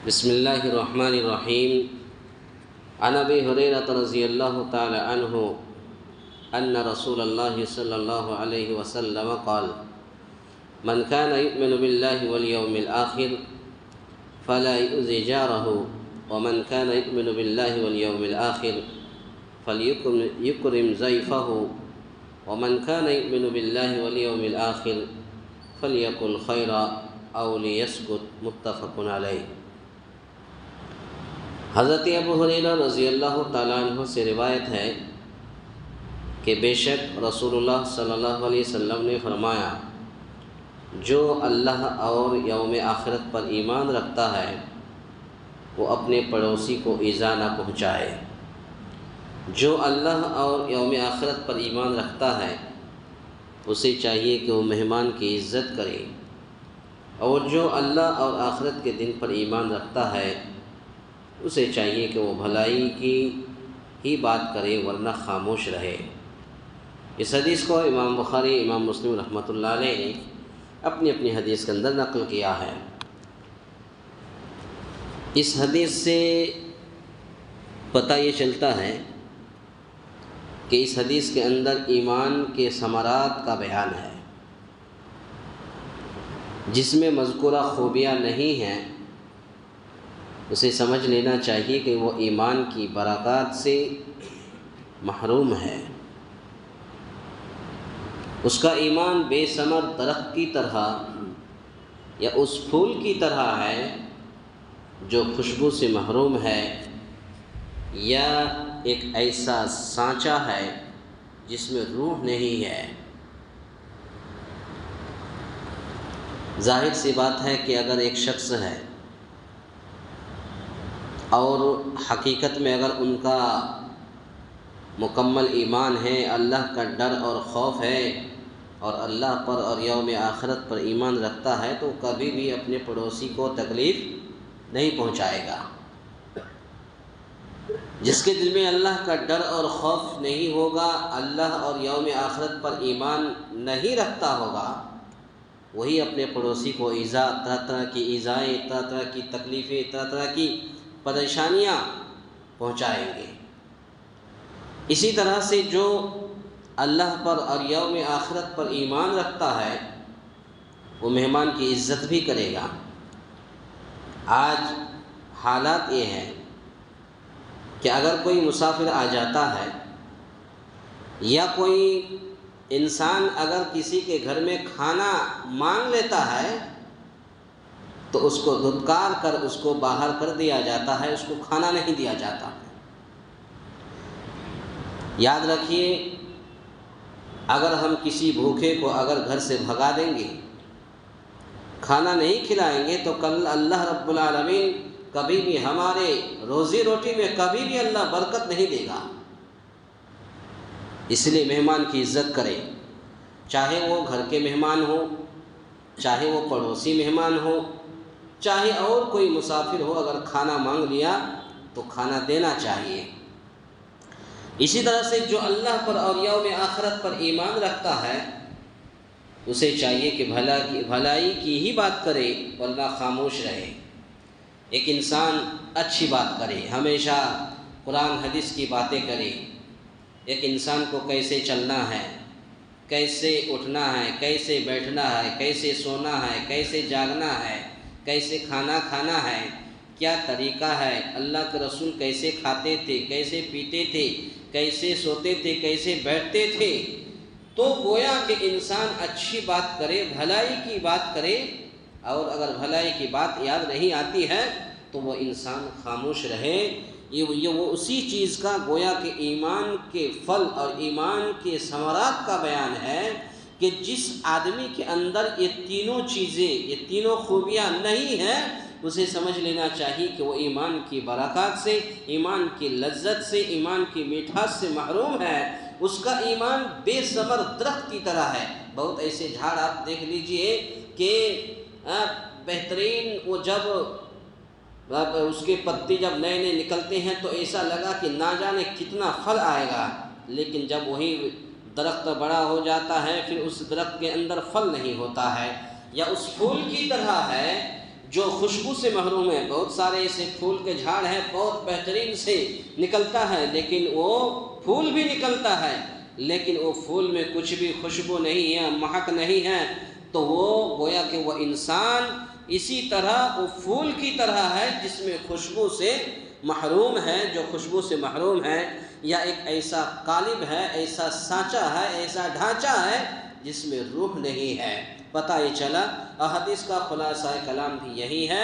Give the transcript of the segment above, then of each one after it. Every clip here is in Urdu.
بسم اللہ الرحمن الرحیم عن ابی ہریرہ رضی اللہ تعالی عنہ ان رسول اللہ صلی اللہ علیہ وسلم قال من كان يؤمن بالله واليوم الآخر فلا يؤذي جاره ومن كان يؤمن بالله واليوم الآخر فليكرم ضيفه ومن كان يؤمن بالله واليوم الآخر فليقل خيرا أو ليسكت متفق علیہ۔ حضرت ابو ہریرہ رضی اللہ تعالیٰ عنہ سے روایت ہے کہ بے شک رسول اللہ صلی اللہ علیہ وسلم نے فرمایا، جو اللہ اور یوم آخرت پر ایمان رکھتا ہے وہ اپنے پڑوسی کو ایذا نہ پہنچائے۔ جو اللہ اور یوم آخرت پر ایمان رکھتا ہے اسے چاہیے کہ وہ مہمان کی عزت کرے، اور جو اللہ اور آخرت کے دن پر ایمان رکھتا ہے اسے چاہیے کہ وہ بھلائی کی ہی بات کرے ورنہ خاموش رہے۔ اس حدیث کو امام بخاری، امام مسلم رحمۃ اللہ علیہ نے اپنی اپنی حدیث کے اندر نقل کیا ہے۔ اس حدیث سے پتہ یہ چلتا ہے کہ اس حدیث کے اندر ایمان کے ثمرات کا بیان ہے، جس میں مذکورہ خوبیاں نہیں ہیں اسے سمجھ لینا چاہیے کہ وہ ایمان کی برکات سے محروم ہے۔ اس کا ایمان بے ثمر درخت کی طرح یا اس پھول کی طرح ہے جو خوشبو سے محروم ہے، یا ایک ایسا سانچہ ہے جس میں روح نہیں ہے۔ ظاہر سی بات ہے کہ اگر ایک شخص ہے اور حقیقت میں اگر ان کا مکمل ایمان ہے، اللہ کا ڈر اور خوف ہے، اور اللہ پر اور یوم آخرت پر ایمان رکھتا ہے، تو کبھی بھی اپنے پڑوسی کو تکلیف نہیں پہنچائے گا۔ جس کے دل میں اللہ کا ڈر اور خوف نہیں ہوگا، اللہ اور یوم آخرت پر ایمان نہیں رکھتا ہوگا، وہی اپنے پڑوسی کو ایذا، طرح طرح کی ایذائیں، طرح طرح کی تکلیفیں، طرح طرح کی پریشانیاں پہنچائیں گے۔ اسی طرح سے جو اللہ پر اور یوم آخرت پر ایمان رکھتا ہے وہ مہمان کی عزت بھی کرے گا۔ آج حالات یہ ہیں کہ اگر کوئی مسافر آ جاتا ہے یا کوئی انسان اگر کسی کے گھر میں کھانا مانگ لیتا ہے تو اس کو دھتکار کر اس کو باہر کر دیا جاتا ہے، اس کو کھانا نہیں دیا جاتا۔ یاد رکھیے، اگر ہم کسی بھوکے کو اگر گھر سے بھگا دیں گے، کھانا نہیں کھلائیں گے، تو کل اللہ رب العالمین کبھی بھی ہمارے روزی روٹی میں کبھی بھی اللہ برکت نہیں دے گا۔ اس لیے مہمان کی عزت کرے، چاہے وہ گھر کے مہمان ہو، چاہے وہ پڑوسی مہمان ہو، چاہے اور کوئی مسافر ہو، اگر کھانا مانگ لیا تو کھانا دینا چاہیے۔ اسی طرح سے جو اللہ پر اور یوم آخرت پر ایمان رکھتا ہے اسے چاہیے کہ بھلائی کی ہی بات کرے ورنہ خاموش رہے۔ ایک انسان اچھی بات کرے، ہمیشہ قرآن حدیث کی باتیں کرے، ایک انسان کو کیسے چلنا ہے، کیسے اٹھنا ہے، کیسے بیٹھنا ہے، کیسے سونا ہے، کیسے جاگنا ہے، کیسے کھانا کھانا ہے، کیا طریقہ ہے، اللہ کے رسول کیسے کھاتے تھے، کیسے پیتے تھے، کیسے سوتے تھے، کیسے بیٹھتے تھے، تو گویا کہ انسان اچھی بات کرے، بھلائی کی بات کرے، اور اگر بھلائی کی بات یاد نہیں آتی ہے تو وہ انسان خاموش رہے۔ یہ وہ اسی چیز کا گویا کہ ایمان کے پھل اور ایمان کے ثمرات کا بیان ہے کہ جس آدمی کے اندر یہ تینوں چیزیں، یہ تینوں خوبیاں نہیں ہیں، اسے سمجھ لینا چاہیے کہ وہ ایمان کی برکات سے، ایمان کی لذت سے، ایمان کی مٹھاس سے محروم ہے۔ اس کا ایمان بے ثمر درخت کی طرح ہے۔ بہت ایسے جھاڑ آپ دیکھ لیجئے کہ بہترین، وہ جب اس کے پتے جب نئے نئے نکلتے ہیں تو ایسا لگا کہ نہ جانے کتنا پھل آئے گا، لیکن جب وہی درخت بڑا ہو جاتا ہے پھر اس درخت کے اندر پھل نہیں ہوتا ہے۔ یا اس پھول کی طرح ہے جو خوشبو سے محروم ہے. بہت سارے ایسے پھول کے جھاڑ ہیں بہت بہترین سے نکلتا ہے، لیکن وہ پھول بھی نکلتا ہے لیکن وہ پھول میں کچھ بھی خوشبو نہیں ہے، مہک نہیں ہے، تو وہ گویا کہ وہ انسان اسی طرح وہ پھول کی طرح ہے جس میں خوشبو سے محروم ہے. جو خوشبو سے محروم ہے یا ایک ایسا قالب ہے، ایسا سانچہ ہے، ایسا ڈھانچہ ہے جس میں روح نہیں ہے. پتہ یہ چلا احادیث کا خلاصہ کلام بھی یہی ہے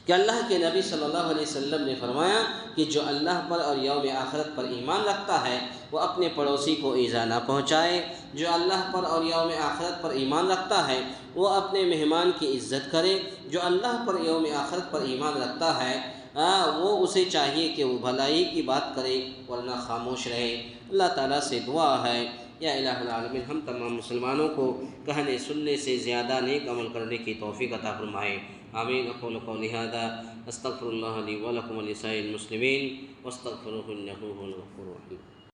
کہ اللہ کے نبی صلی اللہ علیہ وسلم نے فرمایا کہ جو اللہ پر اور یوم آخرت پر ایمان رکھتا ہے وہ اپنے پڑوسی کو ایذا نہ پہنچائے. جو اللہ پر اور یوم آخرت پر ایمان رکھتا ہے وہ اپنے مہمان کی عزت کرے. جو اللہ پر یوم آخرت پر ایمان رکھتا ہے وہ اسے چاہیے کہ وہ بھلائی کی بات کرے ورنہ خاموش رہے. اللہ تعالیٰ سے دعا ہے یا الہ العالمین ہم تمام مسلمانوں کو کہنے سننے سے زیادہ نیک عمل کرنے کی توفیق عطا فرمائے. آمین. اقول قولی ھذا استغفر اللہ لی ولکم ولسائر المسلمین واستغفروہ انہ هو الغفور الرحیم.